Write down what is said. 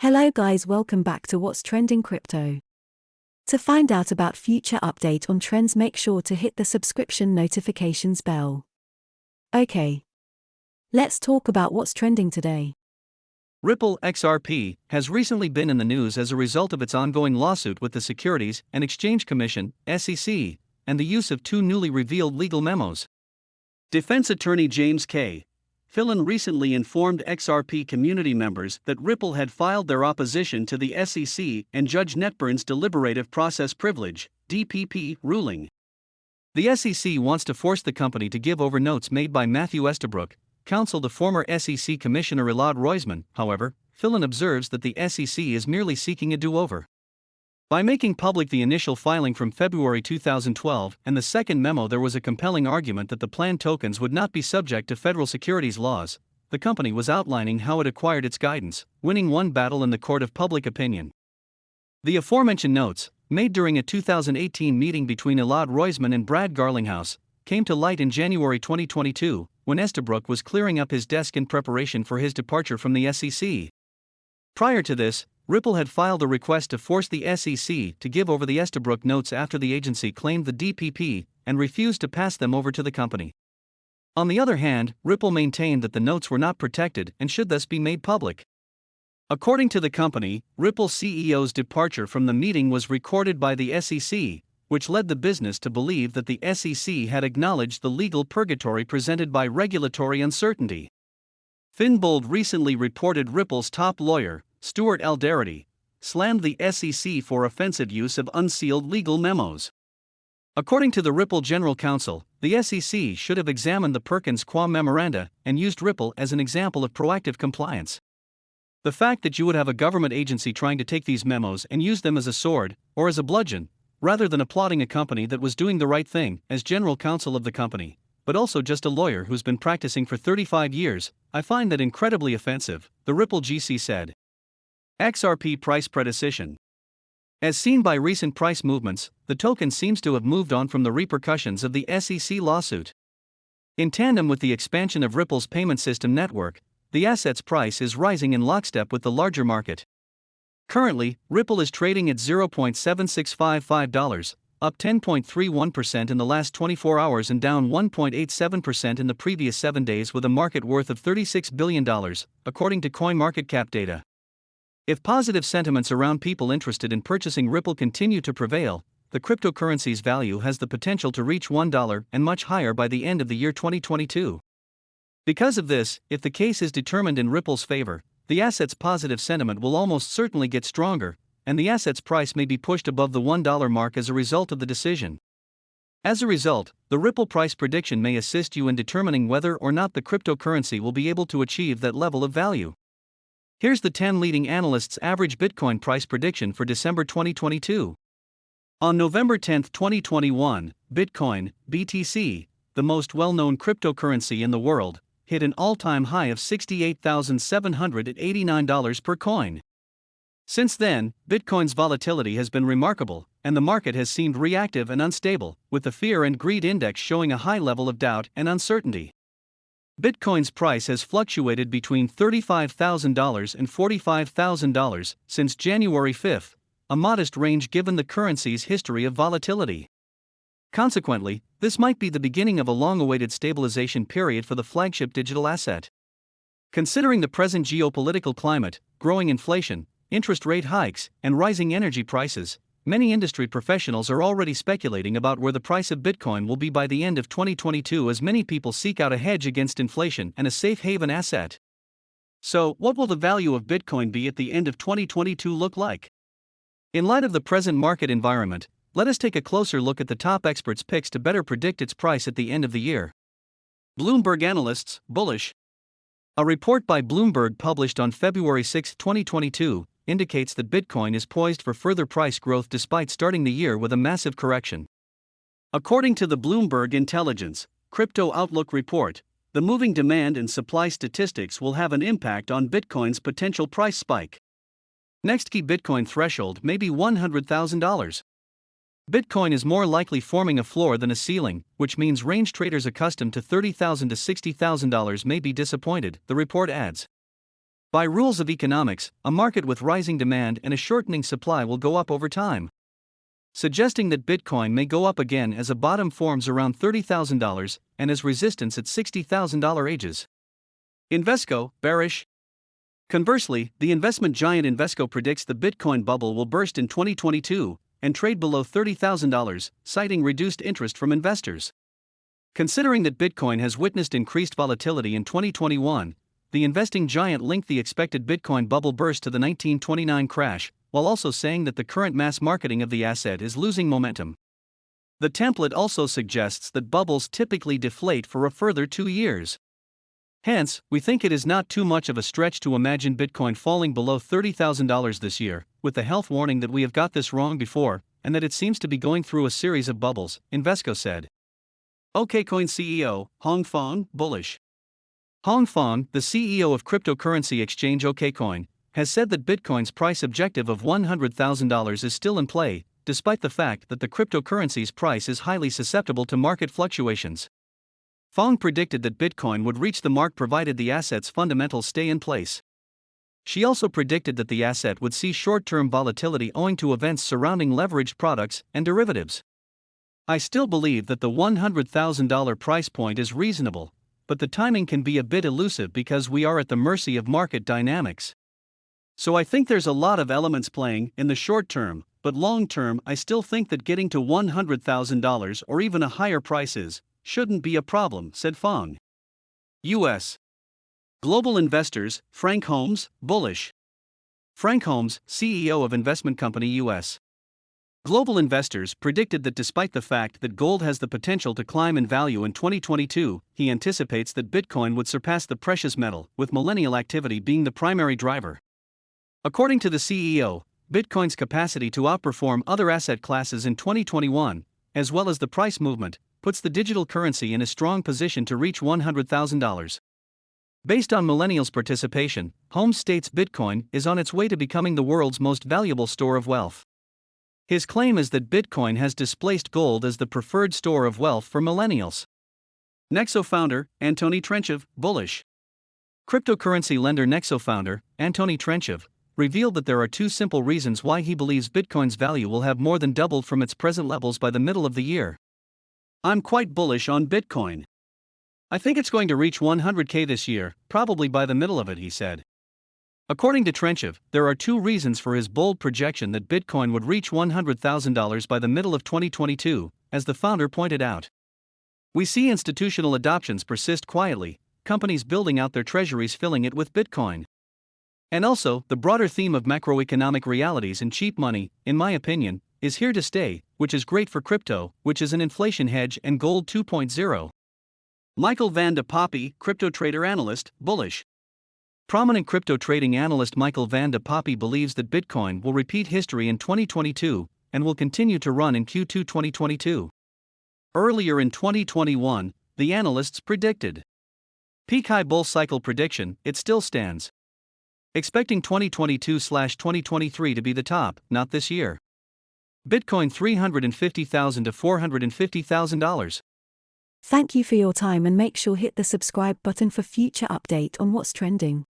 Hello guys, welcome back to What's Trending Crypto. To find out about future update on trends, make sure to hit the subscription notifications bell. Okay. Let's talk about what's trending today. Ripple XRP has recently been in the news as a result of its ongoing lawsuit with the Securities and Exchange Commission, SEC, and the use of two newly revealed legal memos. Defense attorney James K. Fillon recently informed XRP community members that Ripple had filed their opposition to the SEC and Judge Netburn's deliberative process privilege (DPP) ruling. The SEC wants to force the company to give over notes made by Matthew Estabrook, counsel to former SEC Commissioner Elad Roisman. However, Fillon observes that the SEC is merely seeking a do-over. By making public the initial filing from February 2012 and the second memo, there was a compelling argument that the planned tokens would not be subject to federal securities laws. The company was outlining how it acquired its guidance, winning one battle in the court of public opinion. The aforementioned notes, made during a 2018 meeting between Elad Roisman and Brad Garlinghouse, came to light in January 2022, when Estabrook was clearing up his desk in preparation for his departure from the SEC. Prior to this, Ripple had filed a request to force the SEC to give over the Estabrook notes after the agency claimed the DPP and refused to pass them over to the company. On the other hand, Ripple maintained that the notes were not protected and should thus be made public. According to the company, Ripple CEO's departure from the meeting was recorded by the SEC, which led the business to believe that the SEC had acknowledged the legal purgatory presented by regulatory uncertainty. Finbold recently reported Ripple's top lawyer, Stuart Alderety, slammed the SEC for offensive use of unsealed legal memos. According to the Ripple General Counsel, the SEC should have examined the Perkins Qua memoranda and used Ripple as an example of proactive compliance. The fact that you would have a government agency trying to take these memos and use them as a sword, or as a bludgeon, rather than applauding a company that was doing the right thing as general counsel of the company, but also just a lawyer who's been practicing for 35 years, I find that incredibly offensive, the Ripple GC said. XRP price precision. As seen by recent price movements, the token seems to have moved on from the repercussions of the SEC lawsuit. In tandem with the expansion of Ripple's payment system network, the asset's price is rising in lockstep with the larger market. Currently, Ripple is trading at $0.7655, up 10.31% in the last 24 hours and down 1.87% in the previous 7 days, with a market worth of $36 billion, according to CoinMarketCap data. If positive sentiments around people interested in purchasing Ripple continue to prevail, the cryptocurrency's value has the potential to reach $1 and much higher by the end of the year 2022. Because of this, if the case is determined in Ripple's favor, the asset's positive sentiment will almost certainly get stronger, and the asset's price may be pushed above the $1 mark as a result of the decision. As a result, the Ripple price prediction may assist you in determining whether or not the cryptocurrency will be able to achieve that level of value. Here's the 10 leading analysts' average Bitcoin price prediction for December 2022. On November 10, 2021, Bitcoin, BTC, the most well-known cryptocurrency in the world, hit an all-time high of $68,789 per coin. Since then, Bitcoin's volatility has been remarkable, and the market has seemed reactive and unstable, with the Fear and Greed Index showing a high level of doubt and uncertainty. Bitcoin's price has fluctuated between $35,000 and $45,000 since January 5, a modest range given the currency's history of volatility. Consequently, this might be the beginning of a long-awaited stabilization period for the flagship digital asset. Considering the present geopolitical climate, growing inflation, interest rate hikes, and rising energy prices, many industry professionals are already speculating about where the price of Bitcoin will be by the end of 2022 as many people seek out a hedge against inflation and a safe haven asset. So, what will the value of Bitcoin be at the end of 2022 look like? In light of the present market environment, let us take a closer look at the top experts' picks to better predict its price at the end of the year. Bloomberg analysts, bullish. A report by Bloomberg published on February 6, 2022, indicates that Bitcoin is poised for further price growth despite starting the year with a massive correction. According to the Bloomberg Intelligence Crypto Outlook report, the moving demand and supply statistics will have an impact on Bitcoin's potential price spike. Next key Bitcoin threshold may be $100,000. Bitcoin is more likely forming a floor than a ceiling, which means range traders accustomed to $30,000 to $60,000 may be disappointed, the report adds. By rules of economics, a market with rising demand and a shortening supply will go up over time, suggesting that Bitcoin may go up again as a bottom forms around $30,000 and as resistance at $60,000 ages. Invesco, bearish. Conversely, the investment giant Invesco predicts the Bitcoin bubble will burst in 2022 and trade below $30,000, citing reduced interest from investors. Considering that Bitcoin has witnessed increased volatility in 2021, the investing giant linked the expected Bitcoin bubble burst to the 1929 crash, while also saying that the current mass marketing of the asset is losing momentum. The template also suggests that bubbles typically deflate for a further 2 years. Hence, we think it is not too much of a stretch to imagine Bitcoin falling below $30,000 this year, with the health warning that we have got this wrong before, and that it seems to be going through a series of bubbles, Invesco said. OKCoin CEO, Hong Fong, bullish. Hong Fong, the CEO of cryptocurrency exchange OKCoin, has said that Bitcoin's price objective of $100,000 is still in play, despite the fact that the cryptocurrency's price is highly susceptible to market fluctuations. Fong predicted that Bitcoin would reach the mark provided the asset's fundamentals stay in place. She also predicted that the asset would see short-term volatility owing to events surrounding leveraged products and derivatives. I still believe that the $100,000 price point is reasonable, but the timing can be a bit elusive because we are at the mercy of market dynamics. So I think there's a lot of elements playing in the short term, but long term I still think that getting to $100,000 or even a higher prices shouldn't be a problem, said Fong. U.S. Global investors, Frank Holmes, bullish. Frank Holmes, CEO of investment company U.S. Global investors predicted that despite the fact that gold has the potential to climb in value in 2022, he anticipates that Bitcoin would surpass the precious metal, with millennial activity being the primary driver. According to the CEO, Bitcoin's capacity to outperform other asset classes in 2021, as well as the price movement, puts the digital currency in a strong position to reach $100,000. Based on millennials' participation, Holmes states Bitcoin is on its way to becoming the world's most valuable store of wealth. His claim is that Bitcoin has displaced gold as the preferred store of wealth for millennials. Nexo founder, Antony Trenchev, bullish. Cryptocurrency lender Nexo founder, Antony Trenchev, revealed that there are 2 simple reasons why he believes Bitcoin's value will have more than doubled from its present levels by the middle of the year. I'm quite bullish on Bitcoin. I think it's going to reach 100K this year, probably by the middle of it, he said. According to Trenchev, there are 2 reasons for his bold projection that Bitcoin would reach $100,000 by the middle of 2022, as the founder pointed out. We see institutional adoptions persist quietly, companies building out their treasuries filling it with Bitcoin. And also, the broader theme of macroeconomic realities and cheap money, in my opinion, is here to stay, which is great for crypto, which is an inflation hedge and gold 2.0. Michael van de Poppy, crypto trader analyst, bullish. Prominent crypto trading analyst Michael van de Poppy believes that Bitcoin will repeat history in 2022 and will continue to run in Q2 2022. Earlier in 2021, the analysts predicted peak high bull cycle prediction, it still stands. Expecting 2022/2023 to be the top, not this year. Bitcoin $350,000 to $450,000. Thank you for your time and make sure hit the subscribe button for future update on what's trending.